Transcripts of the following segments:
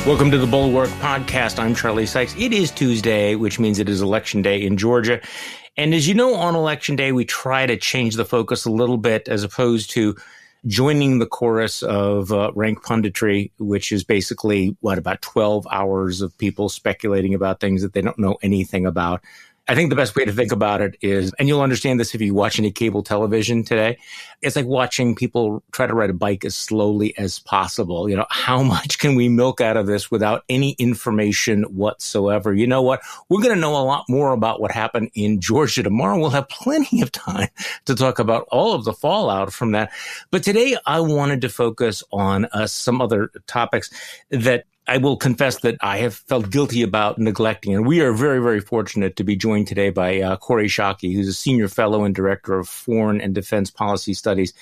Welcome to the Bulwark podcast. I'm Charlie Sykes. It is Tuesday, which means it is election day in Georgia. And as you know, on election day, we try to change the focus a little bit as opposed to joining the chorus of rank punditry, which is basically, about 12 hours of people speculating about things that they don't know anything about. I think the best way to think about it is, and you'll understand this if you watch any cable television today, it's like watching people try to ride a bike as slowly as possible. You know, how much can we milk out of this without any information whatsoever? You know what? We're going to know a lot more about what happened in Georgia tomorrow. We'll have plenty of time to talk about all of the fallout from that. But today I wanted to focus on some other topics that I will confess that I have felt guilty about neglecting. And we are very, very fortunate to be joined today by Kori, who's a senior fellow and director of foreign and defense policy studies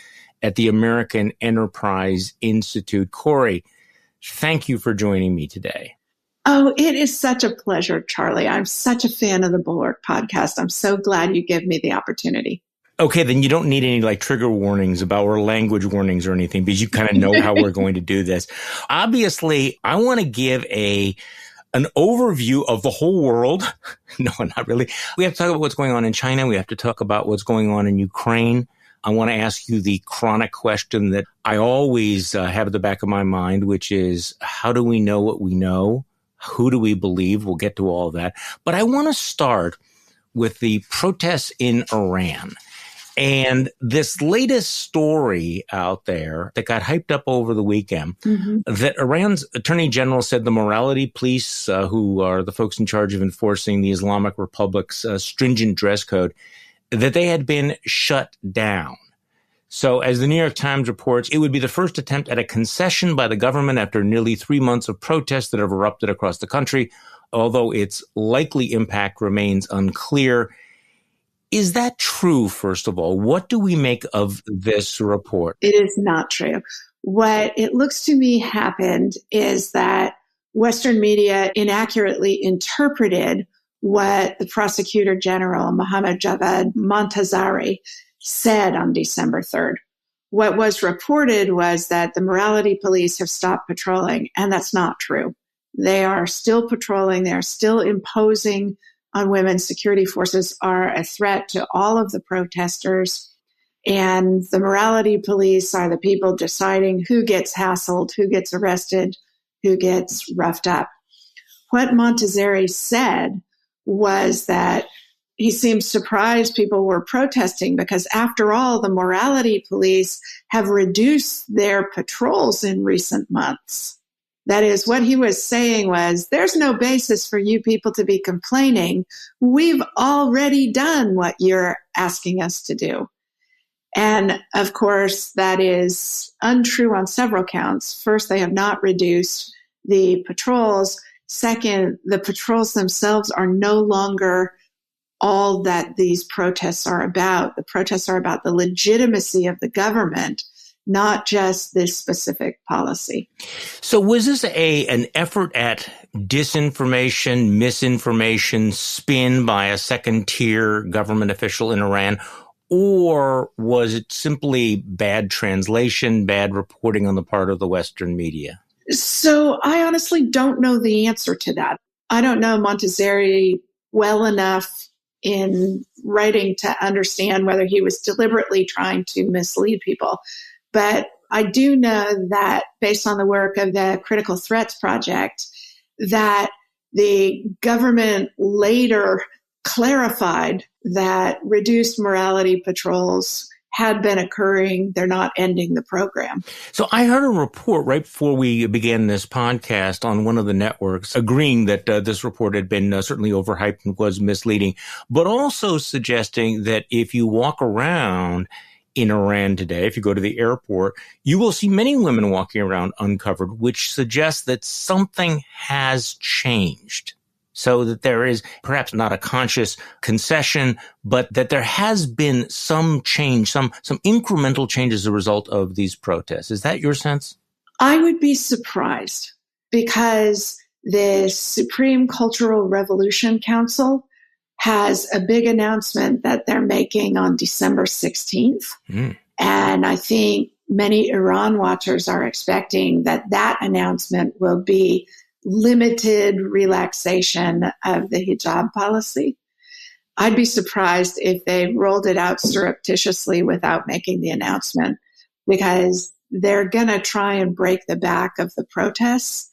at the American Enterprise Institute. Kori, thank you for joining me today. Oh, it is such a pleasure, Charlie. I'm such a fan of the Bulwark podcast. I'm so glad you gave me the opportunity. Okay, then you don't need any trigger warnings or language warnings or anything because you kind of know how we're going to do this. Obviously, I want to give an overview of the whole world. No, not really. We have to talk about what's going on in China. We have to talk about what's going on in Ukraine. I want to ask you the chronic question that I always have at the back of my mind, which is, how do we know what we know? Who do we believe? We'll get to all of that. But I want to start with the protests in Iran. And this latest story out there that got hyped up over the weekend, that Iran's attorney general said the morality police, who are the folks in charge of enforcing the Islamic Republic's stringent dress code, that they had been shut down. So as the New York Times reports, it would be the first attempt at a concession by the government after nearly 3 months of protests that have erupted across the country, although its likely impact remains unclear. Is that true, first of all? What do we make of this report? It is not true. What it looks to me happened is that Western media inaccurately interpreted what the prosecutor general, Mohammad Javad Montazeri, said on December 3rd. What was reported was that the morality police have stopped patrolling, and that's not true. They are still patrolling. They are still imposing on women. Security forces are a threat to all of the protesters. And the morality police are the people deciding who gets hassled, who gets arrested, who gets roughed up. What Montazeri said was that he seemed surprised people were protesting because, after all, the morality police have reduced their patrols in recent months. That is, what he was saying was, there's no basis for you people to be complaining. We've already done what you're asking us to do. And of course, that is untrue on several counts. First, they have not reduced the patrols. Second, the patrols themselves are no longer all that these protests are about. The protests are about the legitimacy of the government, not just this specific policy. So was this an effort at disinformation, misinformation, spin by a second-tier government official in Iran, or was it simply bad translation, bad reporting on the part of the Western media? So I honestly don't know the answer to that. I don't know Montazeri well enough in writing to understand whether he was deliberately trying to mislead people. But I do know that, based on the work of the Critical Threats Project, that the government later clarified that reduced morality patrols had been occurring. They're not ending the program. So I heard a report right before we began this podcast on one of the networks agreeing that this report had been certainly overhyped and was misleading, but also suggesting that if you walk around in Iran today, if you go to the airport, you will see many women walking around uncovered, which suggests that something has changed. So that there is perhaps not a conscious concession, but that there has been some change, some incremental change as a result of these protests. Is that your sense? I would be surprised, because the Supreme Cultural Revolution Council has a big announcement that they're making on December 16th. And I think many Iran watchers are expecting that announcement will be limited relaxation of the hijab policy. I'd be surprised if they rolled it out surreptitiously without making the announcement, because they're going to try and break the back of the protests,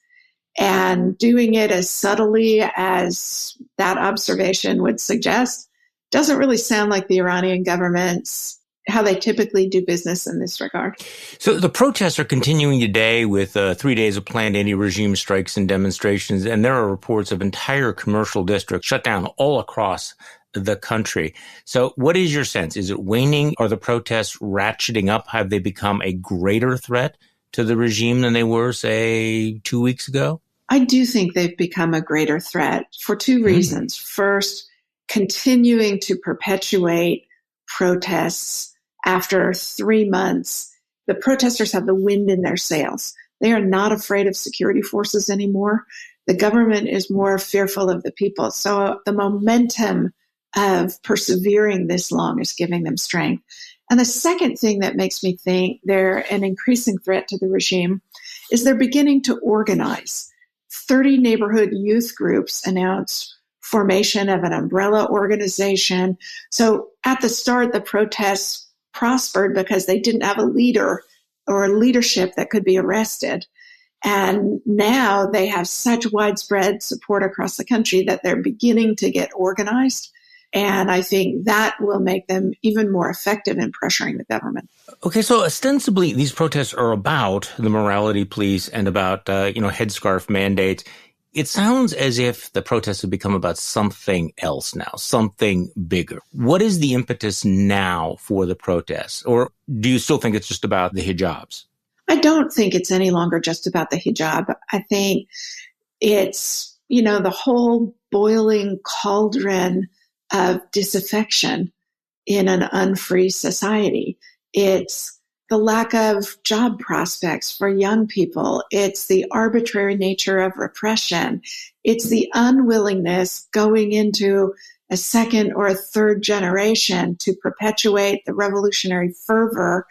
and doing it as subtly as that observation would suggest doesn't really sound like the Iranian government's how they typically do business in this regard. So the protests are continuing today with 3 days of planned anti-regime strikes and demonstrations, and there are reports of entire commercial districts shut down all across the country. So what is your sense? Is it waning? Are the protests ratcheting up? Have they become a greater threat to the regime than they were, say, 2 weeks ago? I do think they've become a greater threat for two reasons. First, continuing to perpetuate protests after 3 months. The protesters have the wind in their sails. They are not afraid of security forces anymore. The government is more fearful of the people. So the momentum of persevering this long is giving them strength. And the second thing that makes me think they're an increasing threat to the regime is they're beginning to organize. 30 neighborhood youth groups announced formation of an umbrella organization. So at the start, the protests prospered because they didn't have a leader or a leadership that could be arrested. And now they have such widespread support across the country that they're beginning to get organized. And I think that will make them even more effective in pressuring the government. Okay, so ostensibly these protests are about the morality police and about, headscarf mandates. It sounds as if the protests have become about something else now, something bigger. What is the impetus now for the protests? Or do you still think it's just about the hijabs? I don't think it's any longer just about the hijab. I think it's, the whole boiling cauldron of disaffection in an unfree society. It's the lack of job prospects for young people. It's the arbitrary nature of repression. It's the unwillingness going into a second or a third generation to perpetuate the revolutionary fervor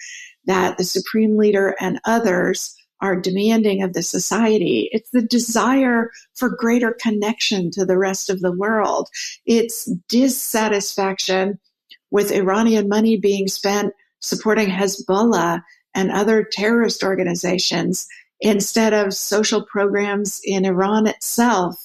that the supreme leader and others are demanding of the society. It's the desire for greater connection to the rest of the world. It's dissatisfaction with Iranian money being spent supporting Hezbollah and other terrorist organizations instead of social programs in Iran itself.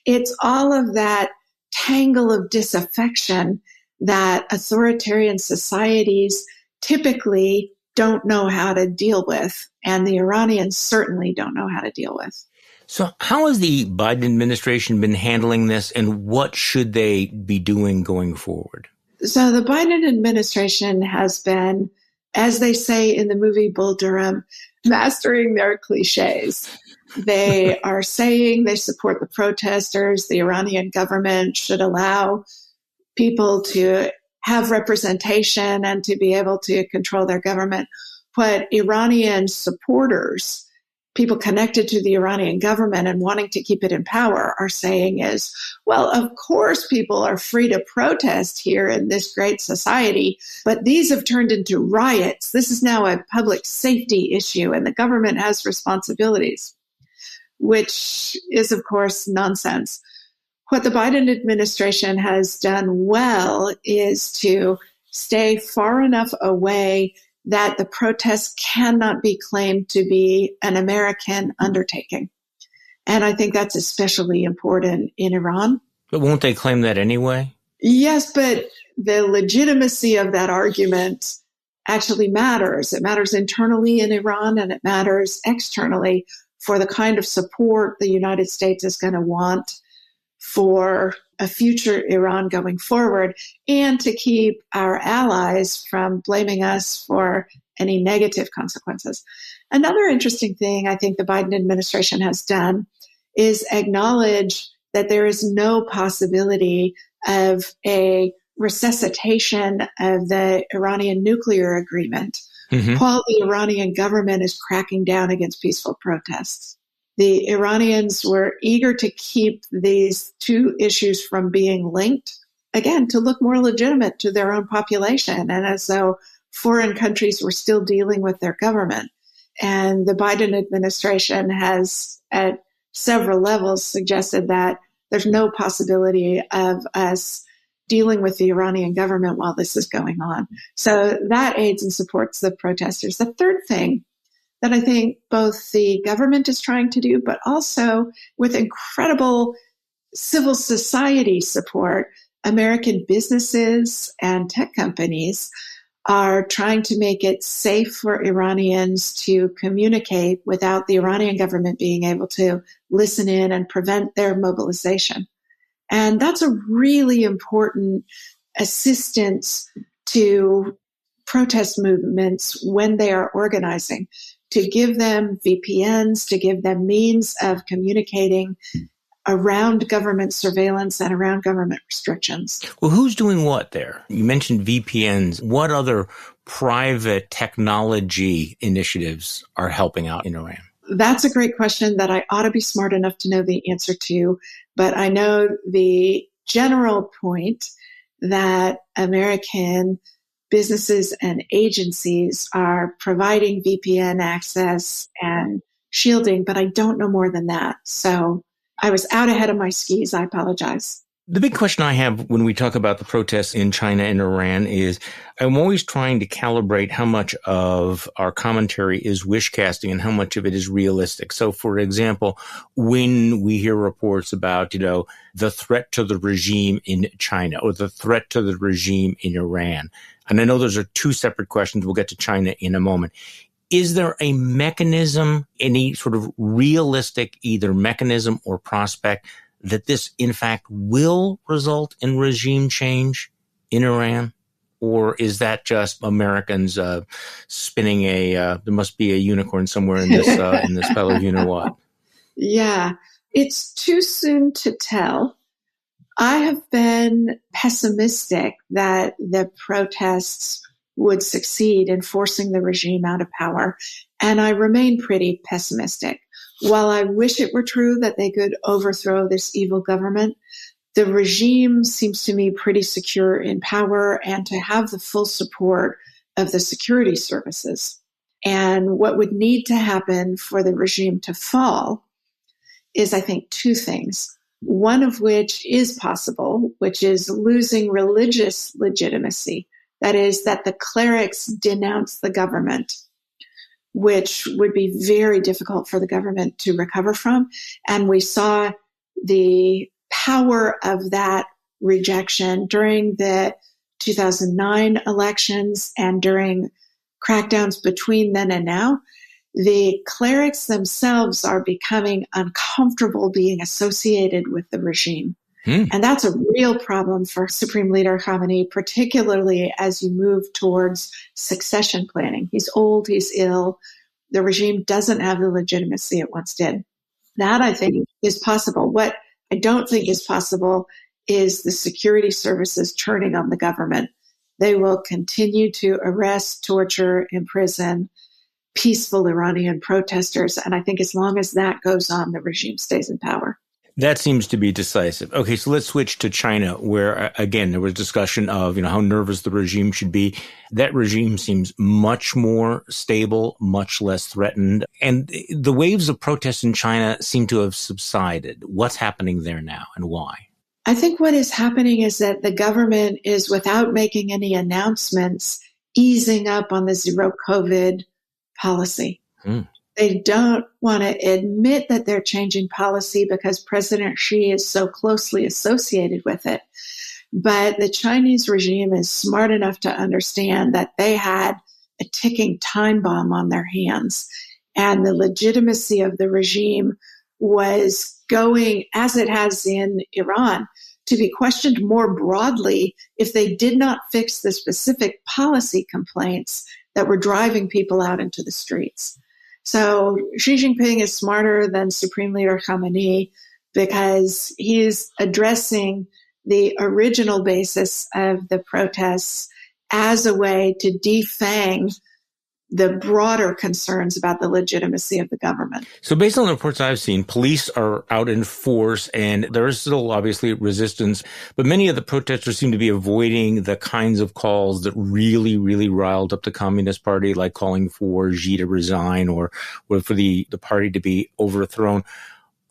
It's all of that tangle of disaffection that authoritarian societies typically don't know how to deal with, and the Iranians certainly don't know how to deal with. So how has the Biden administration been handling this, and what should they be doing going forward? So the Biden administration has been, as they say in the movie Bull Durham, mastering their cliches. They are saying they support the protesters. The Iranian government should allow people to have representation and to be able to control their government. What Iranian supporters, people connected to the Iranian government and wanting to keep it in power, are saying is, well, of course people are free to protest here in this great society, but these have turned into riots. This is now a public safety issue and the government has responsibilities, which is, of course, nonsense. What the Biden administration has done well is to stay far enough away that the protests cannot be claimed to be an American undertaking. And I think that's especially important in Iran. But won't they claim that anyway? Yes, but the legitimacy of that argument actually matters. It matters internally in Iran, and it matters externally for the kind of support the United States is going to want for a future Iran going forward, and to keep our allies from blaming us for any negative consequences. Another interesting thing I think the Biden administration has done is acknowledge that there is no possibility of a resuscitation of the Iranian nuclear agreement while the Iranian government is cracking down against peaceful protests. The Iranians were eager to keep these two issues from being linked, again, to look more legitimate to their own population, and as though foreign countries were still dealing with their government. And the Biden administration has, at several levels suggested that there's no possibility of us dealing with the Iranian government while this is going on. So that aids and supports the protesters. The third thing that I think both the government is trying to do, but also with incredible civil society support, American businesses and tech companies are trying to make it safe for Iranians to communicate without the Iranian government being able to listen in and prevent their mobilization. And that's a really important assistance to protest movements when they are organizing, to give them VPNs, to give them means of communicating around government surveillance and around government restrictions. Well, who's doing what there? You mentioned VPNs. What other private technology initiatives are helping out in Iran? That's a great question that I ought to be smart enough to know the answer to, but I know the general point that American businesses and agencies are providing VPN access and shielding, but I don't know more than that. So I was out ahead of my skis. I apologize. The big question I have when we talk about the protests in China and Iran is I'm always trying to calibrate how much of our commentary is wish casting and how much of it is realistic. So, for example, when we hear reports about, the threat to the regime in China or the threat to the regime in Iran, and I know those are two separate questions. We'll get to China in a moment. Is there a mechanism, any sort of realistic either mechanism or prospect that this, in fact, will result in regime change in Iran? Or is that just Americans spinning there must be a unicorn somewhere in this pile of you-know-what? Yeah, it's too soon to tell. I have been pessimistic that the protests would succeed in forcing the regime out of power, and I remain pretty pessimistic. While I wish it were true that they could overthrow this evil government, the regime seems to me pretty secure in power and to have the full support of the security services. And what would need to happen for the regime to fall is, I think, two things. One of which is possible, which is losing religious legitimacy. That is, that the clerics denounce the government, which would be very difficult for the government to recover from. And we saw the power of that rejection during the 2009 elections and during crackdowns between then and now. The clerics themselves are becoming uncomfortable being associated with the regime. And that's a real problem for Supreme Leader Khamenei, particularly as you move towards succession planning. He's old, he's ill. The regime doesn't have the legitimacy it once did. That, I think, is possible. What I don't think is possible is the security services turning on the government. They will continue to arrest, torture, imprison peaceful Iranian protesters. And I think as long as that goes on, the regime stays in power. That seems to be decisive. Okay, so let's switch to China, where, again, there was discussion of, how nervous the regime should be. That regime seems much more stable, much less threatened. And the waves of protests in China seem to have subsided. What's happening there now and why? I think what is happening is that the government is, without making any announcements, easing up on the zero COVID policy. They don't want to admit that they're changing policy because President Xi is so closely associated with it. But the Chinese regime is smart enough to understand that they had a ticking time bomb on their hands. And the legitimacy of the regime was going, as it has in Iran, to be questioned more broadly if they did not fix the specific policy complaints that were driving people out into the streets. So Xi Jinping is smarter than Supreme Leader Khamenei because he's addressing the original basis of the protests as a way to defang the broader concerns about the legitimacy of the government. So based on the reports I've seen, police are out in force and there is still obviously resistance, but many of the protesters seem to be avoiding the kinds of calls that really, really riled up the Communist Party, like calling for Xi to resign or for the party to be overthrown.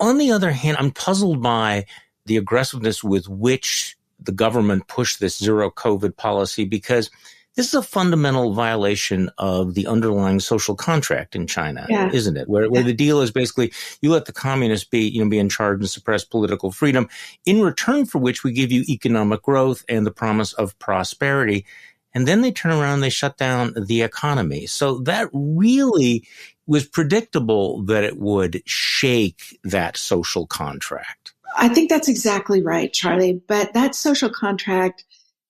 On the other hand, I'm puzzled by the aggressiveness with which the government pushed this zero COVID policy, because this is a fundamental violation of the underlying social contract in China, isn't it? Where the deal is basically you let the communists be in charge and suppress political freedom, in return for which we give you economic growth and the promise of prosperity. And then they turn around and they shut down the economy. So that really was predictable that it would shake that social contract. I think that's exactly right, Charlie. But that social contract,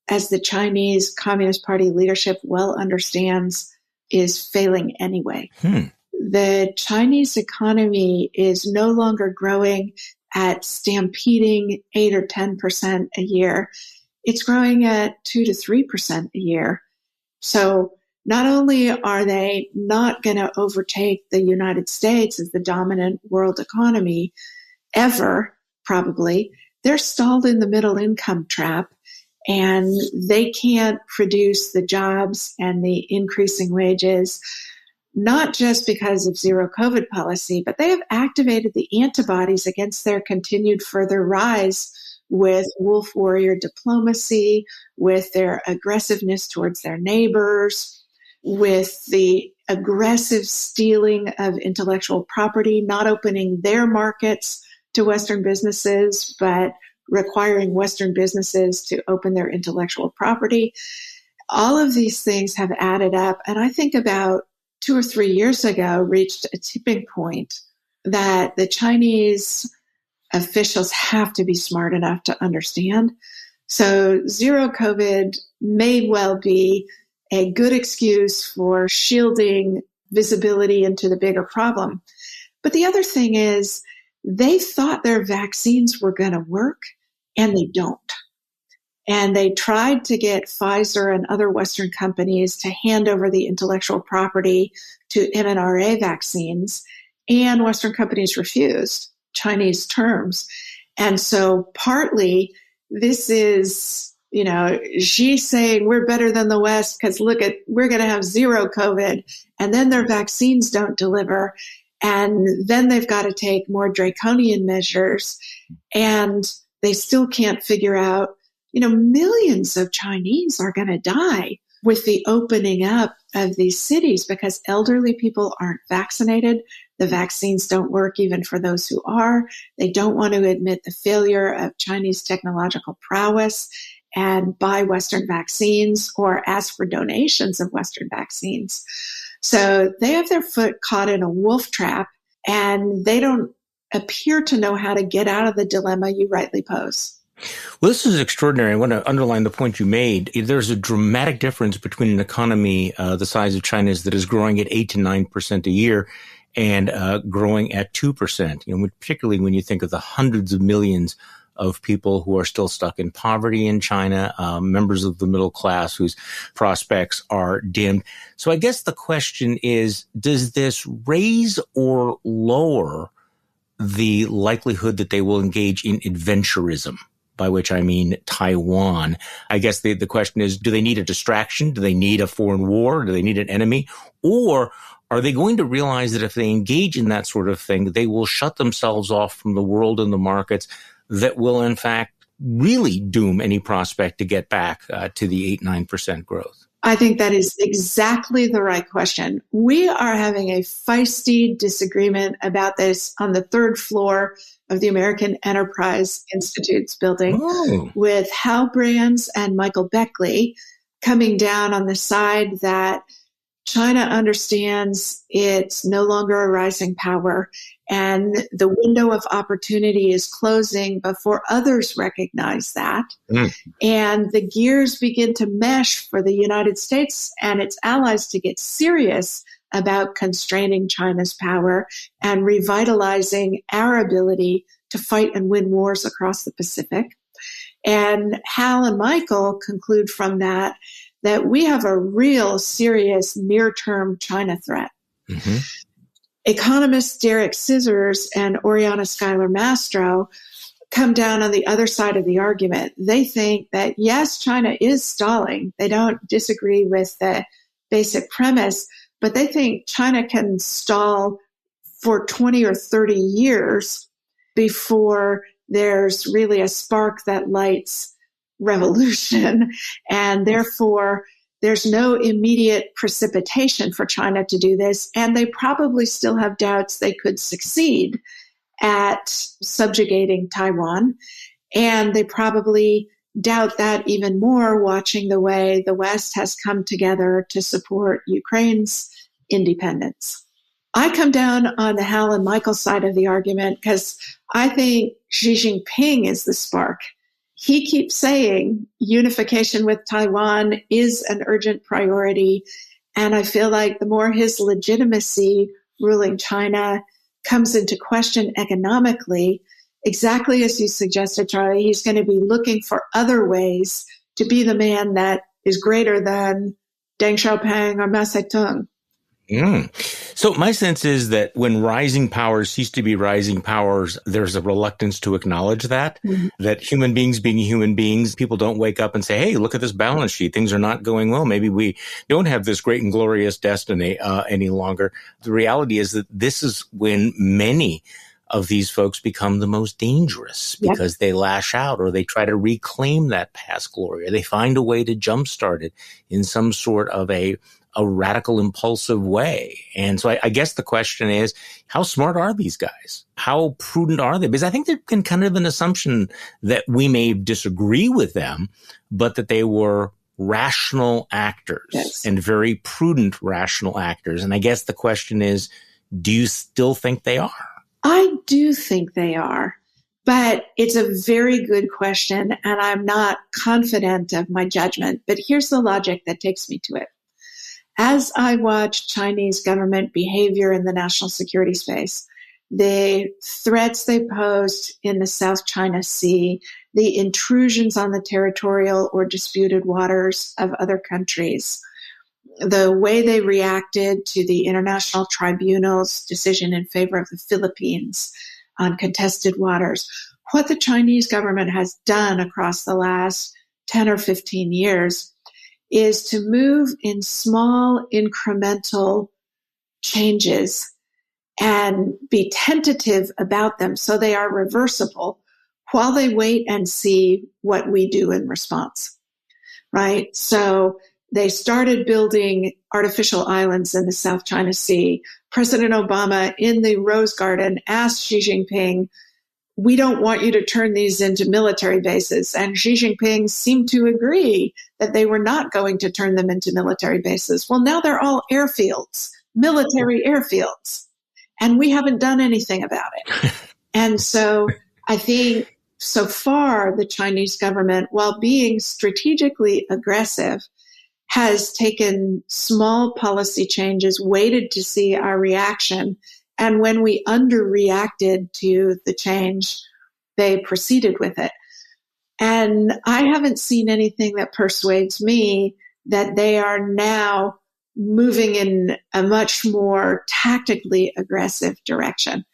as the Chinese Communist Party leadership well understands, is failing anyway. The Chinese economy is no longer growing at stampeding 8 or 10% a year. It's growing at 2 to 3% a year. So not only are they not going to overtake the United States as the dominant world economy ever, probably, they're stalled in the middle income trap. And they can't produce the jobs and the increasing wages, not just because of zero COVID policy, but they have activated the antibodies against their continued further rise with wolf warrior diplomacy, with their aggressiveness towards their neighbors, with the aggressive stealing of intellectual property, not opening their markets to Western businesses, but requiring Western businesses to open their intellectual property. All of these things have added up. And I think about 2 or 3 years ago reached a tipping point that the Chinese officials have to be smart enough to understand. So zero COVID may well be a good excuse for shielding visibility into the bigger problem. But the other thing is, they thought their vaccines were going to work, and they don't. And they tried to get Pfizer and other Western companies to hand over the intellectual property to mRNA vaccines, and Western companies refused Chinese terms. And so partly this is, Xi saying we're better than the West because we're going to have zero COVID, and then their vaccines don't deliver. And then they've got to take more draconian measures, and they still can't figure out, millions of Chinese are going to die with the opening up of these cities because elderly people aren't vaccinated. The vaccines don't work even for those who are. They don't want to admit the failure of Chinese technological prowess and buy Western vaccines or ask for donations of Western vaccines. So they have their foot caught in a wolf trap, and they don't appear to know how to get out of the dilemma you rightly pose. Well, this is extraordinary. I want to underline the point you made. There's a dramatic difference between an economy the size of China's that is growing at 8 to 9% a year and growing at 2%. Particularly when you think of the hundreds of millions of people who are still stuck in poverty in China, members of the middle class whose prospects are dimmed. So I guess the question is, does this raise or lower the likelihood that they will engage in adventurism, by which I mean Taiwan? I guess the question is, do they need a distraction? Do they need a foreign war? Do they need an enemy? Or are they going to realize that if they engage in that sort of thing, they will shut themselves off from the world and the markets that will, in fact, really doom any prospect to get back to the 8-9% growth? I think that is exactly the right question. We are having a feisty disagreement about this on the 3rd floor of the American Enterprise Institute's building with Hal Brands and Michael Beckley coming down on the side that China understands it's no longer a rising power, and the window of opportunity is closing before others recognize that. And the gears begin to mesh for the United States and its allies to get serious about constraining China's power and revitalizing our ability to fight and win wars across the Pacific. And Hal and Michael conclude from that we have a real serious near-term China threat. Economists Derek Scissors and Oriana Schuyler Mastro come down on the other side of the argument. They think that, yes, China is stalling. They don't disagree with the basic premise, but they think China can stall for 20 or 30 years before there's really a spark that lights revolution. And therefore, there's no immediate precipitation for China to do this. And they probably still have doubts they could succeed at subjugating Taiwan. And they probably doubt that even more watching the way the West has come together to support Ukraine's independence. I come down on the Hal and Michael side of the argument because I think Xi Jinping is the spark. He keeps saying unification with Taiwan is an urgent priority. And I feel like the more his legitimacy ruling China comes into question economically, exactly as you suggested, Charlie, he's going to be looking for other ways to be the man that is greater than Deng Xiaoping or Mao Zedong. So my sense is that when rising powers cease to be rising powers, there's a reluctance to acknowledge that, that human beings being human beings, people don't wake up and say, hey, look at this balance sheet. Things are not going well. Maybe we don't have this great and glorious destiny any longer. The reality is that this is when many of these folks become the most dangerous because they lash out or they try to reclaim that past glory or they find a way to jumpstart it in some sort of a radical, impulsive way. And so I guess the question is, how smart are these guys? How prudent are they? Because I think there's been kind of an assumption that we may disagree with them, but that they were rational actors and very prudent rational actors. And I guess the question is, do you still think they are? I do think they are, but it's a very good question, and I'm not confident of my judgment. But here's the logic that takes me to it. As I watch Chinese government behavior in the national security space, the threats they posed in the South China Sea, the intrusions on the territorial or disputed waters of other countries, the way they reacted to the International Tribunal's decision in favor of the Philippines on contested waters, what the Chinese government has done across the last 10 or 15 years is to move in small incremental changes and be tentative about them so they are reversible while they wait and see what we do in response, right? So they started building artificial islands in the South China Sea. President Obama in the Rose Garden asked Xi Jinping, we don't want you to turn these into military bases. And Xi Jinping seemed to agree that they were not going to turn them into military bases. Well, now they're all airfields, military airfields, and we haven't done anything about it. And so I think so far the Chinese government, while being strategically aggressive, has taken small policy changes, waited to see our reaction. And when we underreacted to the change, they proceeded with it. And I haven't seen anything that persuades me that they are now moving in a much more tactically aggressive direction.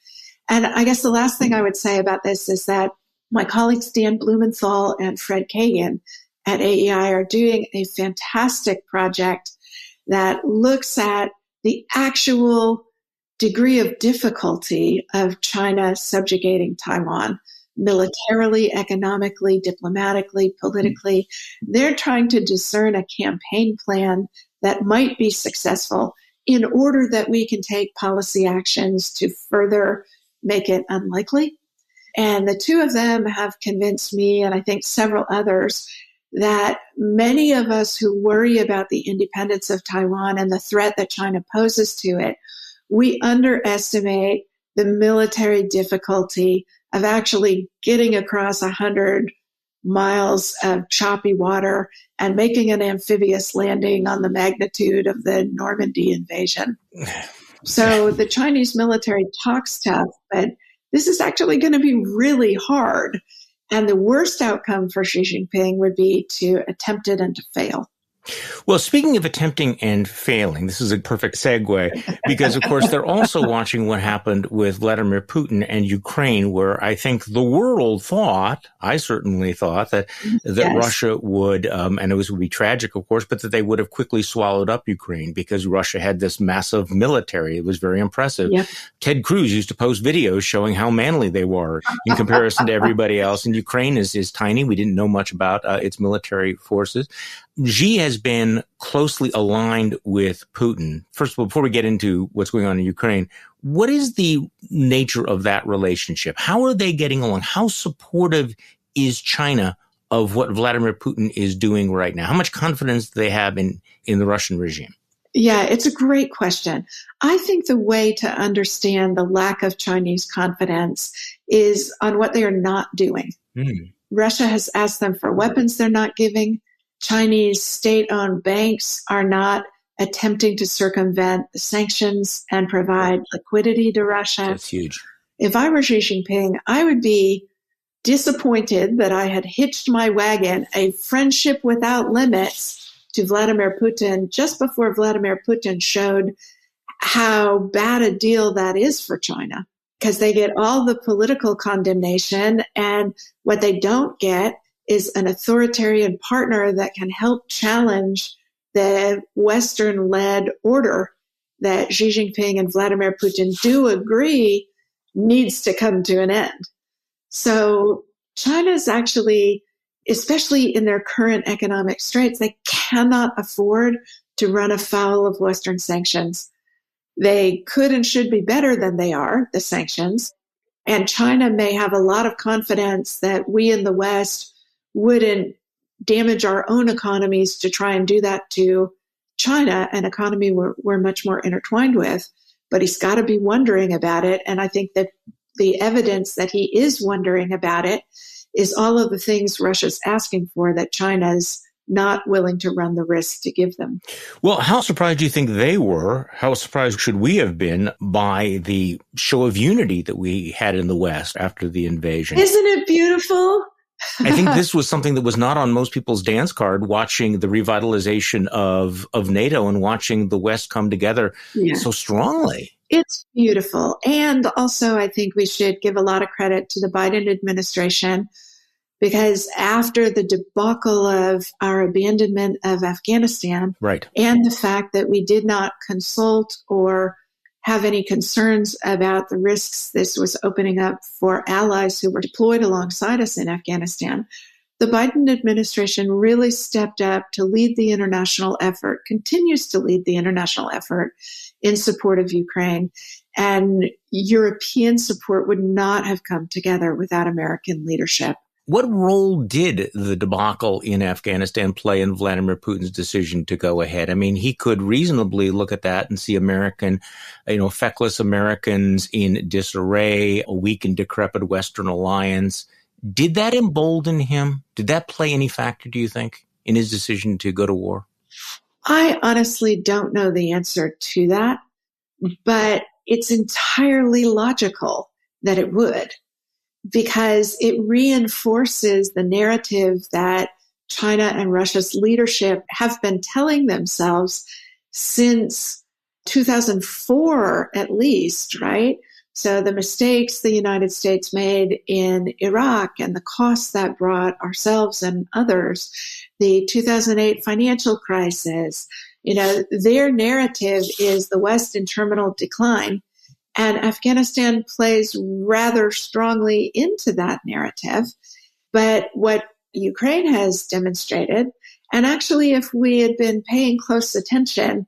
And I guess the last thing I would say about this is that my colleagues Dan Blumenthal and Fred Kagan at AEI are doing a fantastic project that looks at the actual degree of difficulty of China subjugating Taiwan militarily, economically, diplomatically, politically. They're trying to discern a campaign plan that might be successful in order that we can take policy actions to further make it unlikely. And the two of them have convinced me, and I think several others, that many of us who worry about the independence of Taiwan and the threat that China poses to it, we underestimate the military difficulty of actually getting across 100 miles of choppy water and making an amphibious landing on the magnitude of the Normandy invasion. So the Chinese military talks tough, but this is actually going to be really hard. And the worst outcome for Xi Jinping would be to attempt it and to fail. Well, speaking of attempting and failing, this is a perfect segue because, of course, they're also watching what happened with Vladimir Putin and Ukraine, where I think the world thought, I certainly thought, that Yes. Russia would, and it would be tragic, of course, but that they would have quickly swallowed up Ukraine because Russia had this massive military. It was very impressive. Yep. Ted Cruz used to post videos showing how manly they were in comparison to everybody else. And Ukraine is tiny. We didn't know much about its military forces. Xi has been closely aligned with Putin. First of all, before we get into what's going on in Ukraine, what is the nature of that relationship? How are they getting along? How supportive is China of what Vladimir Putin is doing right now? How much confidence do they have in the Russian regime? Yeah, it's a great question. I think the way to understand the lack of Chinese confidence is on what they are not doing. Russia has asked them for weapons they're not giving. Chinese state-owned banks are not attempting to circumvent the sanctions and provide liquidity to Russia. That's huge. If I were Xi Jinping, I would be disappointed that I had hitched my wagon, a friendship without limits, to Vladimir Putin just before Vladimir Putin showed how bad a deal that is for China, because they get all the political condemnation, and what they don't get is an authoritarian partner that can help challenge the Western-led order that Xi Jinping and Vladimir Putin do agree needs to come to an end. So China's actually, especially in their current economic straits, they cannot afford to run afoul of Western sanctions. They could and should be better than they are, the sanctions. And China may have a lot of confidence that we in the West wouldn't damage our own economies to try and do that to China, an economy we're much more intertwined with. But he's got to be wondering about it. And I think that the evidence that he is wondering about it is all of the things Russia's asking for that China's not willing to run the risk to give them. Well, how surprised do you think they were? How surprised should we have been by the show of unity that we had in the West after the invasion? Isn't it beautiful? I think this was something that was not on most people's dance card, watching the revitalization of NATO and watching the West come together so strongly. It's beautiful. And also, I think we should give a lot of credit to the Biden administration, because after the debacle of our abandonment of Afghanistan, and the fact that we did not consult or have any concerns about the risks this was opening up for allies who were deployed alongside us in Afghanistan, the Biden administration really stepped up to lead the international effort, continues to lead the international effort in support of Ukraine. And European support would not have come together without American leadership. What role did the debacle in Afghanistan play in Vladimir Putin's decision to go ahead? I mean, he could reasonably look at that and see feckless Americans in disarray, a weak and decrepit Western alliance. Did that embolden him? Did that play any factor, do you think, in his decision to go to war? I honestly don't know the answer to that, but it's entirely logical that it would, because it reinforces the narrative that China and Russia's leadership have been telling themselves since 2004, at least, right? So the mistakes the United States made in Iraq and the costs that brought ourselves and others, the 2008 financial crisis, their narrative is the West in terminal decline. And Afghanistan plays rather strongly into that narrative. But what Ukraine has demonstrated, and actually if we had been paying close attention,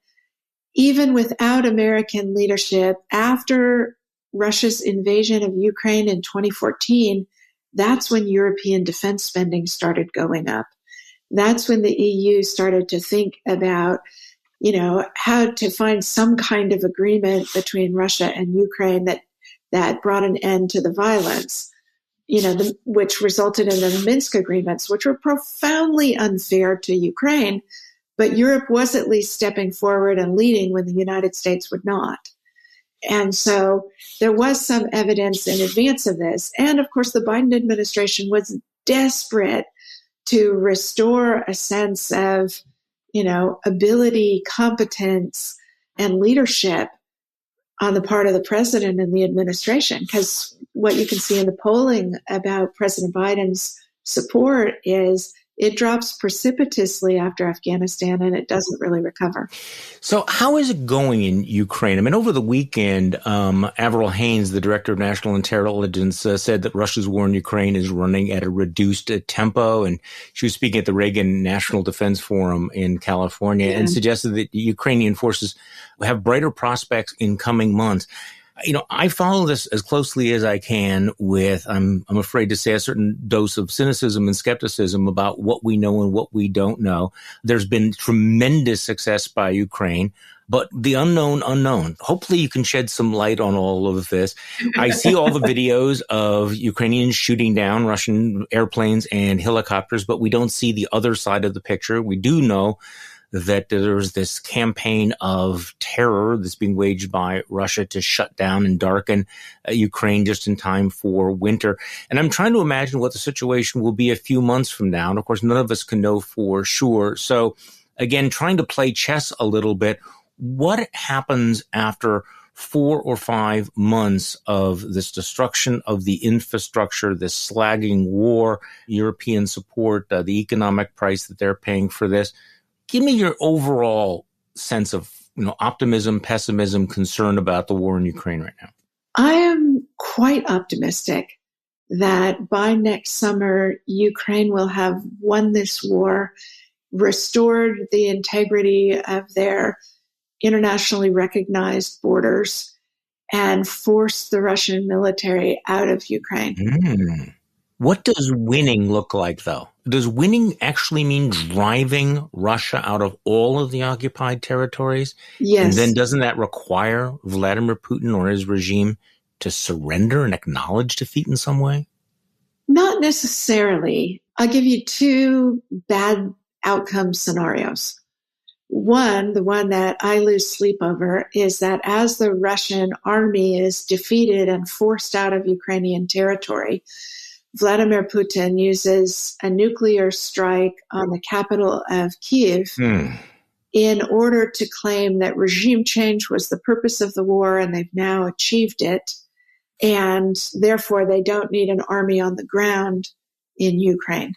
even without American leadership, after Russia's invasion of Ukraine in 2014, that's when European defense spending started going up. That's when the EU started to think about how to find some kind of agreement between Russia and Ukraine that brought an end to the violence, which resulted in the Minsk agreements, which were profoundly unfair to Ukraine. But Europe was at least stepping forward and leading when the United States would not. And so there was some evidence in advance of this. And of course, the Biden administration was desperate to restore a sense of ability, competence, and leadership on the part of the president and the administration. Because what you can see in the polling about President Biden's support is it drops precipitously after Afghanistan, and it doesn't really recover. So how is it going in Ukraine? I mean, over the weekend, Avril Haines, the director of national intelligence, said that Russia's war in Ukraine is running at a reduced tempo. And she was speaking at the Reagan National Defense Forum in California and suggested that Ukrainian forces have brighter prospects in coming months. I follow this as closely as I can with, I'm afraid to say, a certain dose of cynicism and skepticism about what we know and what we don't know. There's been tremendous success by Ukraine, but the unknown. Hopefully you can shed some light on all of this. I see all the videos of Ukrainians shooting down Russian airplanes and helicopters, but we don't see the other side of the picture. We do know that there's this campaign of terror that's being waged by Russia to shut down and darken Ukraine just in time for winter. And I'm trying to imagine what the situation will be a few months from now. And of course, none of us can know for sure. So again, trying to play chess a little bit, what happens after 4 or 5 months of this destruction of the infrastructure, this slagging war, European support, the economic price that they're paying for this? Give me your overall sense of, optimism, pessimism, concern about the war in Ukraine right now. I am quite optimistic that by next summer, Ukraine will have won this war, restored the integrity of their internationally recognized borders, and forced the Russian military out of Ukraine. What does winning look like, though? Does winning actually mean driving Russia out of all of the occupied territories? Yes. And then doesn't that require Vladimir Putin or his regime to surrender and acknowledge defeat in some way? Not necessarily. I'll give you 2 bad outcome scenarios. One, the one that I lose sleep over, is that as the Russian army is defeated and forced out of Ukrainian territory, Vladimir Putin uses a nuclear strike on the capital of Kyiv in order to claim that regime change was the purpose of the war and they've now achieved it. And therefore, they don't need an army on the ground in Ukraine.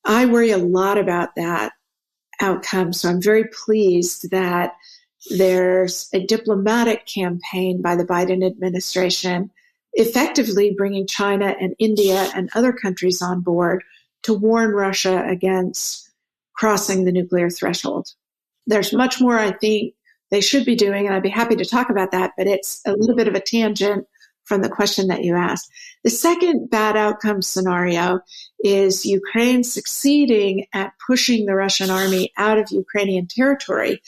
I worry a lot about that outcome. So I'm very pleased that there's a diplomatic campaign by the Biden administration effectively bringing China and India and other countries on board to warn Russia against crossing the nuclear threshold. There's much more I think they should be doing, and I'd be happy to talk about that, but it's a little bit of a tangent from the question that you asked. The second bad outcome scenario is Ukraine succeeding at pushing the Russian army out of Ukrainian territory,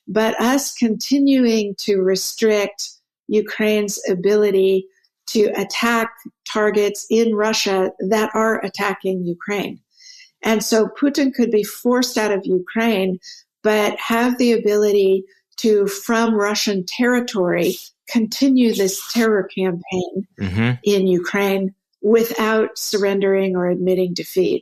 but us continuing to restrict Ukraine's ability to attack targets in Russia that are attacking Ukraine. And so Putin could be forced out of Ukraine, but have the ability to, from Russian territory, continue this terror campaign in Ukraine without surrendering or admitting defeat.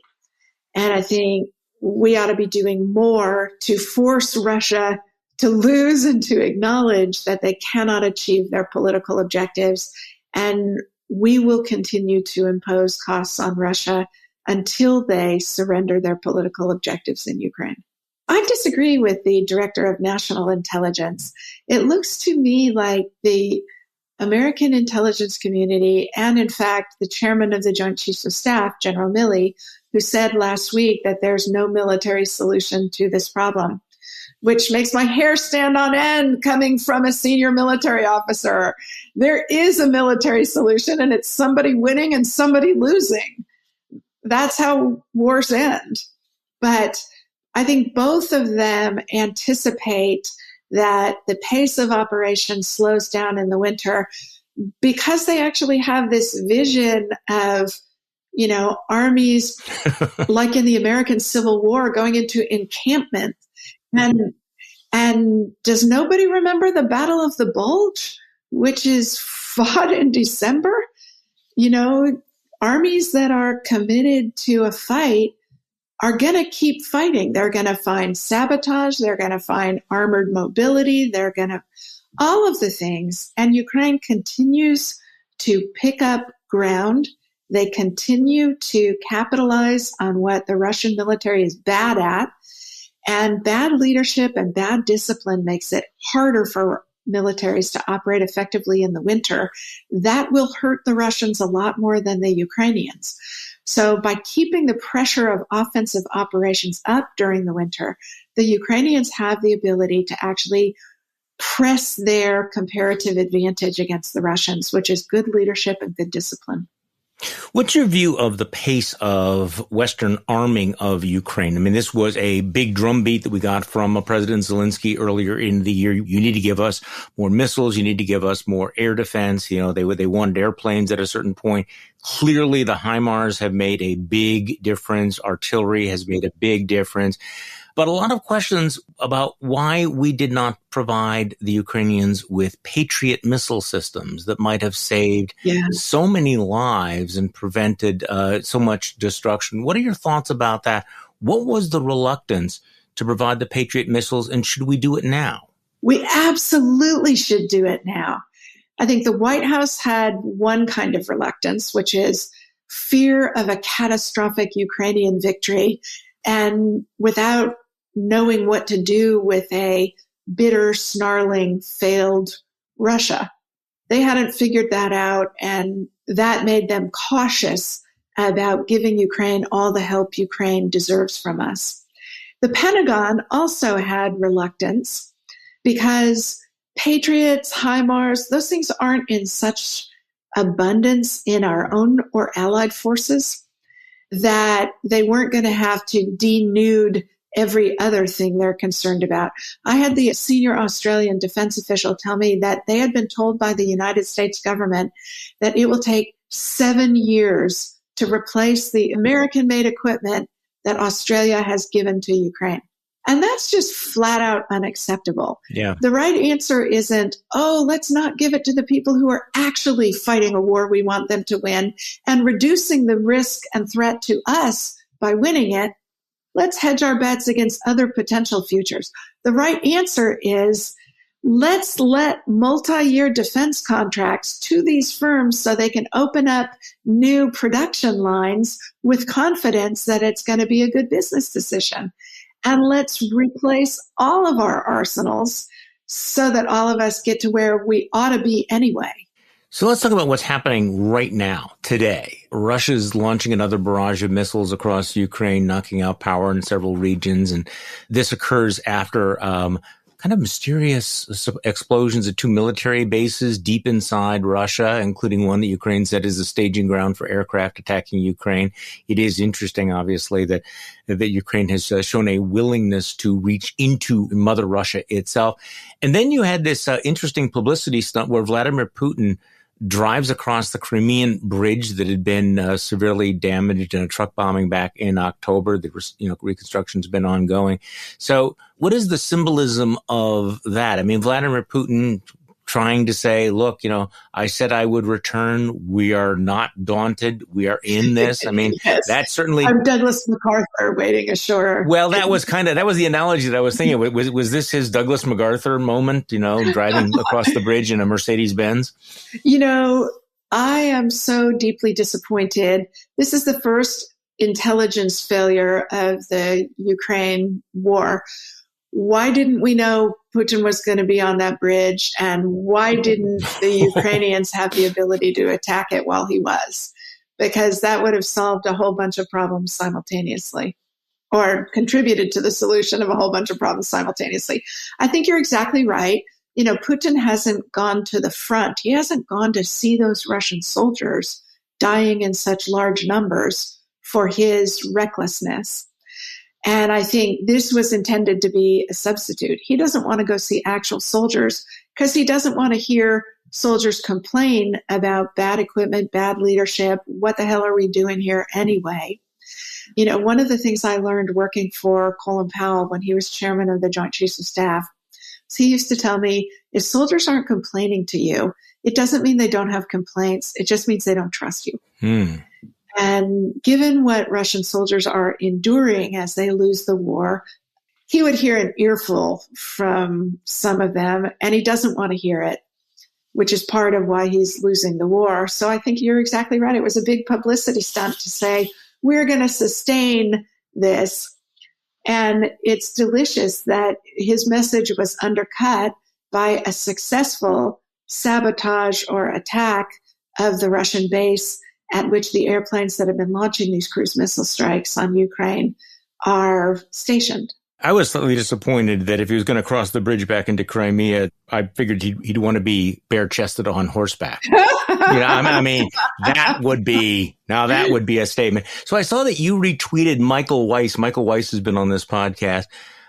And I think we ought to be doing more to force Russia to lose and to acknowledge that they cannot achieve their political objectives. And we will continue to impose costs on Russia until they surrender their political objectives in Ukraine. I disagree with the director of national intelligence. It looks to me like the American intelligence community, and in fact, the chairman of the Joint Chiefs of Staff, General Milley, who said last week that there's no military solution to this problem, which makes my hair stand on end coming from a senior military officer. There is a military solution, and it's somebody winning and somebody losing. That's how wars end. But I think both of them anticipate that the pace of operation slows down in the winter because they actually have this vision of, armies like in the American Civil War going into encampment. And does nobody remember the Battle of the Bulge, which is fought in December? Armies that are committed to a fight are going to keep fighting. They're going to find sabotage. They're going to find armored mobility. They're going to all of the things. And Ukraine continues to pick up ground. They continue to capitalize on what the Russian military is bad at. And bad leadership and bad discipline makes it harder for militaries to operate effectively in the winter. That will hurt the Russians a lot more than the Ukrainians. So by keeping the pressure of offensive operations up during the winter, the Ukrainians have the ability to actually press their comparative advantage against the Russians, which is good leadership and good discipline. What's your view of the pace of Western arming of Ukraine? I mean, this was a big drumbeat that we got from President Zelensky earlier in the year. You need to give us more missiles. You need to give us more air defense. You know, they wanted airplanes at a certain point. Clearly, the HIMARS have made a big difference. Artillery has made a big difference. But a lot of questions about why we did not provide the Ukrainians with Patriot missile systems that might have saved so many lives and prevented so much destruction. What are your thoughts about that? What was the reluctance to provide the Patriot missiles, and should we do it now? We absolutely should do it now. I think the White House had one kind of reluctance, which is fear of a catastrophic Ukrainian victory. And without knowing what to do with a bitter, snarling, failed Russia. They hadn't figured that out, and that made them cautious about giving Ukraine all the help Ukraine deserves from us. The Pentagon also had reluctance because Patriots, HIMARS, those things aren't in such abundance in our own or allied forces that they weren't going to have to denude every other thing they're concerned about. I had the senior Australian defense official tell me that they had been told by the United States government that it will take 7 years to replace the American-made equipment that Australia has given to Ukraine. And that's just flat out unacceptable. Yeah. The right answer isn't, oh, let's not give it to the people who are actually fighting a war we want them to win and reducing the risk and threat to us by winning it. Let's hedge our bets against other potential futures. The right answer is let's let multi-year defense contracts to these firms so they can open up new production lines with confidence that it's going to be a good business decision. And let's replace all of our arsenals so that all of us get to where we ought to be anyway. So let's talk about what's happening right now, today. Russia's launching another barrage of missiles across Ukraine, knocking out power in several regions. And this occurs after kind of mysterious explosions at 2 military bases deep inside Russia, including one that Ukraine said is a staging ground for aircraft attacking Ukraine. It is interesting, obviously, that Ukraine has shown a willingness to reach into Mother Russia itself. And then you had this interesting publicity stunt where Vladimir Putin drives across the Crimean bridge that had been severely damaged in a truck bombing back in October. There was, reconstruction's been ongoing. So what is the symbolism of that? I mean, Vladimir Putin trying to say, look, I said I would return. We are not daunted. We are in this. I mean, yes. That's certainly... I'm Douglas MacArthur waiting ashore. Well, that was the analogy that I was thinking. Was this his Douglas MacArthur moment, driving across the bridge in a Mercedes-Benz? I am so deeply disappointed. This is the first intelligence failure of the Ukraine war. Why didn't we know Putin was going to be on that bridge? And why didn't the Ukrainians have the ability to attack it while he was? Because that would have solved a whole bunch of problems simultaneously, or contributed to the solution of a whole bunch of problems simultaneously. I think you're exactly right. Putin hasn't gone to the front. He hasn't gone to see those Russian soldiers dying in such large numbers for his recklessness. And I think this was intended to be a substitute. He doesn't want to go see actual soldiers because he doesn't want to hear soldiers complain about bad equipment, bad leadership. What the hell are we doing here anyway? One of the things I learned working for Colin Powell when he was chairman of the Joint Chiefs of Staff, he used to tell me, if soldiers aren't complaining to you, it doesn't mean they don't have complaints. It just means they don't trust you. And given what Russian soldiers are enduring as they lose the war, he would hear an earful from some of them, and he doesn't want to hear it, which is part of why he's losing the war. So I think you're exactly right. It was a big publicity stunt to say, we're going to sustain this. And it's delicious that his message was undercut by a successful sabotage or attack of the Russian base at which the airplanes that have been launching these cruise missile strikes on Ukraine are stationed. I was slightly disappointed that if he was going to cross the bridge back into Crimea, I figured he'd want to be bare-chested on horseback. I mean, that would be a statement. So I saw that you retweeted Michael Weiss. Michael Weiss has been on this podcast,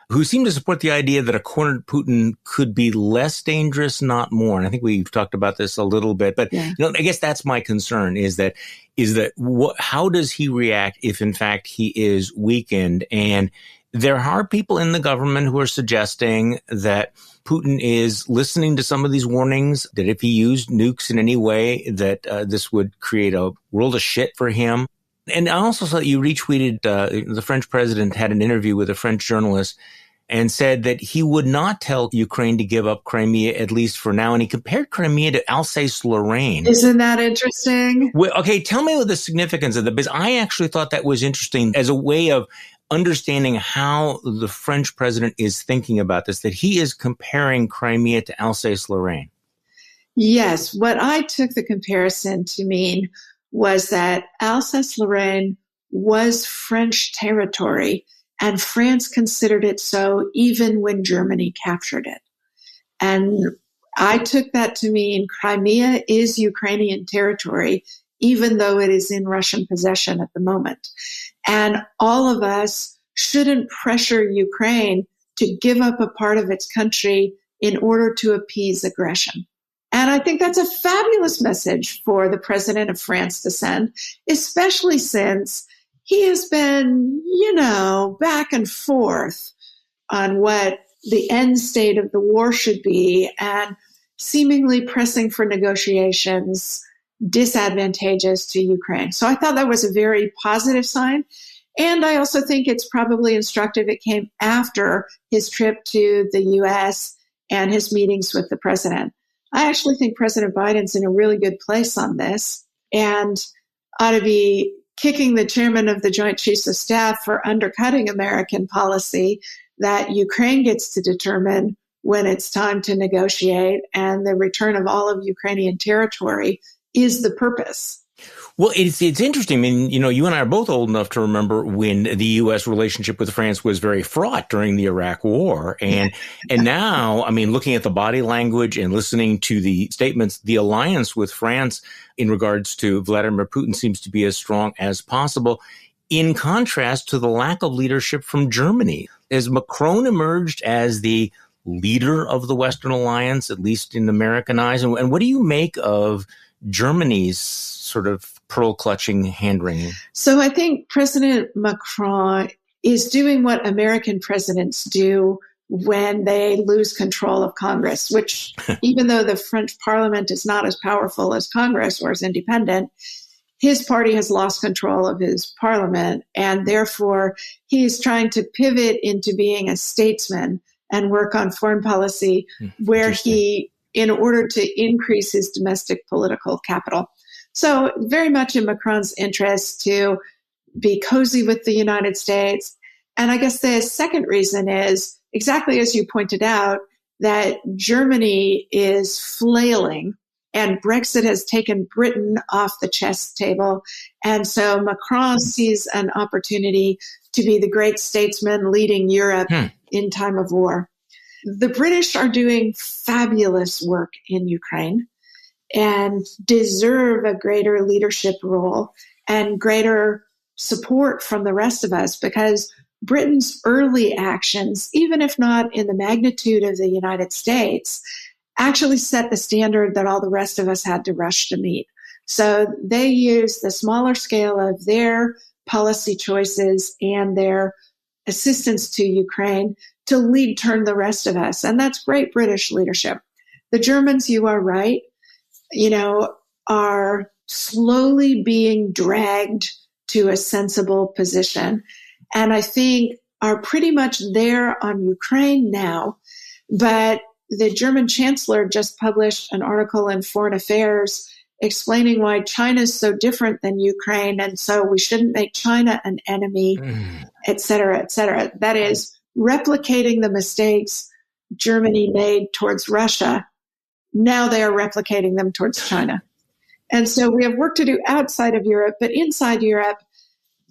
who seemed to support the idea that a cornered Putin could be less dangerous, not more. And I think we've talked about this a little bit, but I guess that's my concern is that how does he react if in fact he is weakened? And there are people in the government who are suggesting that Putin is listening to some of these warnings, that if he used nukes in any way, that this would create a world of shit for him. And I also saw that you retweeted the French president had an interview with a French journalist and said that he would not tell Ukraine to give up Crimea, at least for now. And he compared Crimea to Alsace-Lorraine. Isn't that interesting? Well, okay, tell me what the significance of that, because I actually thought that was interesting as a way of understanding how the French president is thinking about this, that he is comparing Crimea to Alsace-Lorraine. Yes. What I took the comparison to mean was that Alsace-Lorraine was French territory, and France considered it so even when Germany captured it. And I took that to mean Crimea is Ukrainian territory, even though it is in Russian possession at the moment. And all of us shouldn't pressure Ukraine to give up a part of its country in order to appease aggression. And I think that's a fabulous message for the president of France to send, especially since he has been, back and forth on what the end state of the war should be and seemingly pressing for negotiations disadvantageous to Ukraine. So I thought that was a very positive sign. And I also think it's probably instructive. It came after his trip to the U.S. and his meetings with the president. I actually think President Biden's in a really good place on this and ought to be kicking the chairman of the Joint Chiefs of Staff for undercutting American policy that Ukraine gets to determine when it's time to negotiate, and the return of all of Ukrainian territory is the purpose. Well, it's interesting. I mean, you and I are both old enough to remember when the U.S. relationship with France was very fraught during the Iraq War. And now, I mean, looking at the body language and listening to the statements, the alliance with France in regards to Vladimir Putin seems to be as strong as possible, in contrast to the lack of leadership from Germany. As Macron emerged as the leader of the Western alliance, at least in American eyes, and what do you make of Germany's sort of pearl-clutching hand-wringing? So I think President Macron is doing what American presidents do when they lose control of Congress, which even though the French parliament is not as powerful as Congress or as independent, his party has lost control of his parliament. And therefore, he is trying to pivot into being a statesman and work on foreign policy where he, in order to increase his domestic political capital. So very much in Macron's interest to be cozy with the United States. And I guess the second reason is, exactly as you pointed out, that Germany is flailing and Brexit has taken Britain off the chess table. And so Macron sees an opportunity to be the great statesman leading Europe in time of war. The British are doing fabulous work in Ukraine and deserve a greater leadership role and greater support from the rest of us, because Britain's early actions, even if not in the magnitude of the United States, actually set the standard that all the rest of us had to rush to meet. So they use the smaller scale of their policy choices and their assistance to Ukraine to lead turn the rest of us. And that's great British leadership. The Germans, you are right, are slowly being dragged to a sensible position. And I think are pretty much there on Ukraine now. But the German chancellor just published an article in Foreign Affairs explaining why China is so different than Ukraine. And so we shouldn't make China an enemy, et cetera, et cetera. That is replicating the mistakes Germany made towards Russia. Now they are replicating them towards China. And so we have work to do outside of Europe, but inside Europe,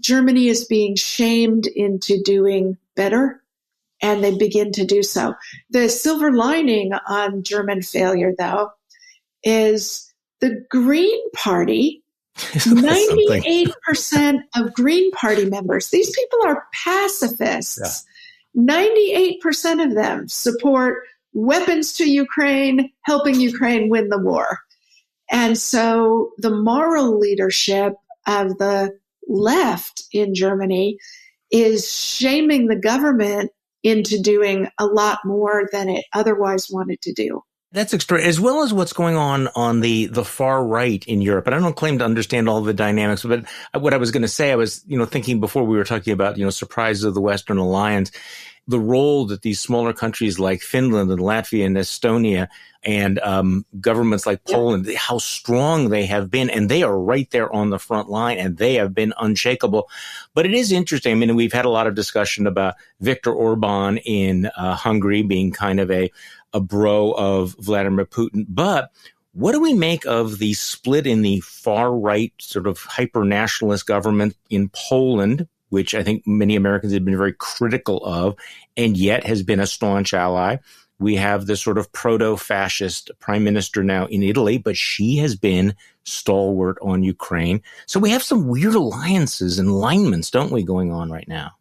Germany is being shamed into doing better, and they begin to do so. The silver lining on German failure, though, is the Green Party, 98% of Green Party members, these people are pacifists. Yeah. 98% of them support weapons to Ukraine, helping Ukraine win the war. And so the moral leadership of the left in Germany is shaming the government into doing a lot more than it otherwise wanted to do. That's extraordinary, as well as what's going on the far right in Europe. And I don't claim to understand all the dynamics, but what I was going to say, I was, thinking before we were talking about, surprises of the Western Alliance, the role that these smaller countries like Finland and Latvia and Estonia and governments like Poland, how strong they have been. And they are right there on the front line, and they have been unshakable. But it is interesting. I mean, we've had a lot of discussion about Viktor Orban in Hungary being kind of a bro of Vladimir Putin. But what do we make of the split in the far right sort of hyper-nationalist government in Poland, which I think many Americans have been very critical of, and yet has been a staunch ally? We have this sort of proto-fascist prime minister now in Italy, but she has been stalwart on Ukraine. So we have some weird alliances and alignments, don't we, going on right now?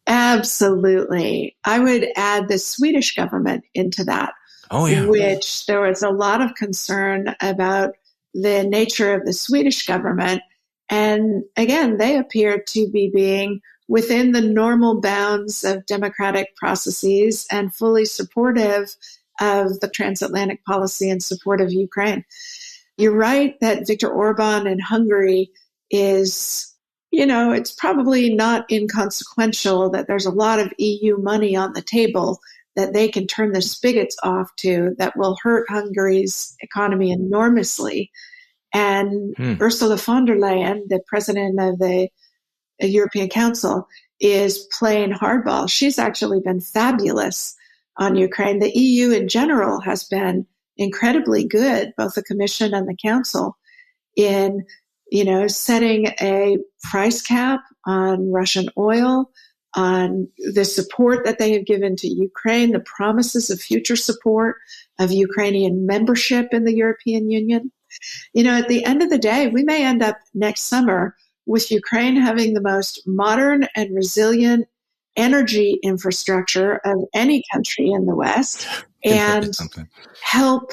Absolutely. I would add the Swedish government into that, which there was a lot of concern about the nature of the Swedish government. And again, they appear to be being within the normal bounds of democratic processes and fully supportive of the transatlantic policy in support of Ukraine. You're right that Viktor Orban in Hungary is, it's probably not inconsequential that there's a lot of EU money on the table that they can turn the spigots off to that will hurt Hungary's economy enormously. And Ursula von der Leyen, the president of the European Council, is playing hardball. She's actually been fabulous on Ukraine. The EU in general has been incredibly good, both the Commission and the Council, in setting a price cap on Russian oil, on the support that they have given to Ukraine, the promises of future support of Ukrainian membership in the European Union. At the end of the day, we may end up next summer with Ukraine having the most modern and resilient energy infrastructure of any country in the West, and help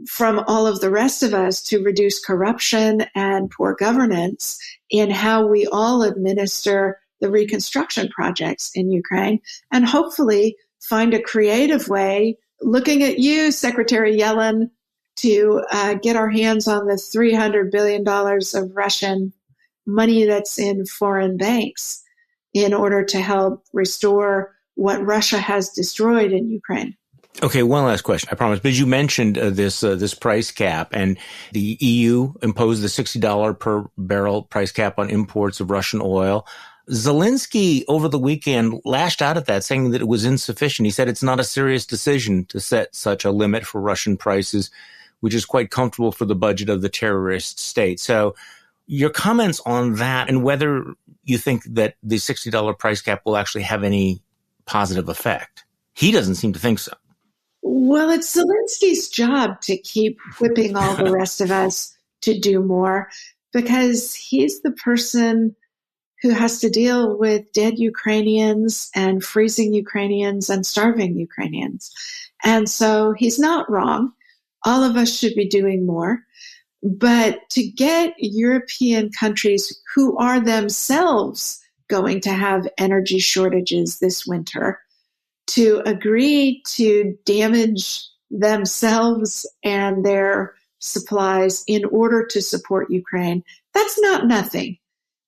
from all of the rest of us to reduce corruption and poor governance in how we all administer the reconstruction projects in Ukraine, and hopefully find a creative way, looking at you, Secretary Yellen, to get our hands on the $300 billion of Russian money that's in foreign banks in order to help restore what Russia has destroyed in Ukraine. Okay, one last question, I promise. But you mentioned this price cap, and the EU imposed the $60 per barrel price cap on imports of Russian oil. Zelensky over the weekend lashed out at that, saying that it was insufficient. He said it's not a serious decision to set such a limit for Russian prices, which is quite comfortable for the budget of the terrorist state. So your comments on that, and whether you think that the $60 price cap will actually have any positive effect. He doesn't seem to think so. Well, it's Zelensky's job to keep whipping all the rest of us to do more, because he's the person who has to deal with dead Ukrainians and freezing Ukrainians and starving Ukrainians. And so he's not wrong. All of us should be doing more. But to get European countries who are themselves going to have energy shortages this winter to agree to damage themselves and their supplies in order to support Ukraine. That's not nothing.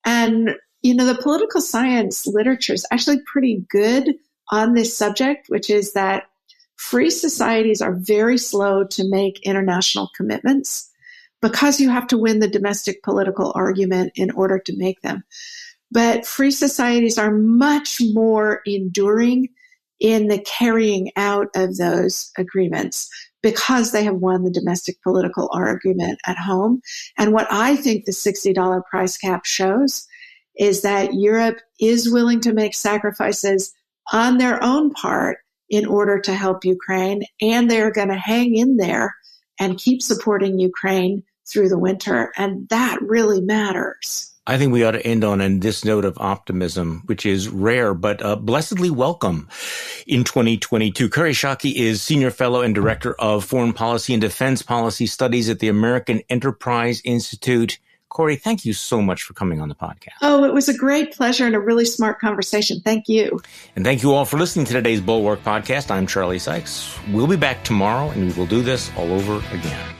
And, the political science literature is actually pretty good on this subject, which is that free societies are very slow to make international commitments because you have to win the domestic political argument in order to make them. But free societies are much more enduring in the carrying out of those agreements because they have won the domestic political argument at home. And what I think the $60 price cap shows is that Europe is willing to make sacrifices on their own part in order to help Ukraine, and they're going to hang in there and keep supporting Ukraine through the winter. And that really matters. I think we ought to end on this note of optimism, which is rare, but blessedly welcome in 2022. Kori Schake is Senior Fellow and Director of Foreign Policy and Defense Policy Studies at the American Enterprise Institute. Kori, thank you so much for coming on the podcast. Oh, it was a great pleasure and a really smart conversation. Thank you. And thank you all for listening to today's Bulwark podcast. I'm Charlie Sykes. We'll be back tomorrow, and we will do this all over again.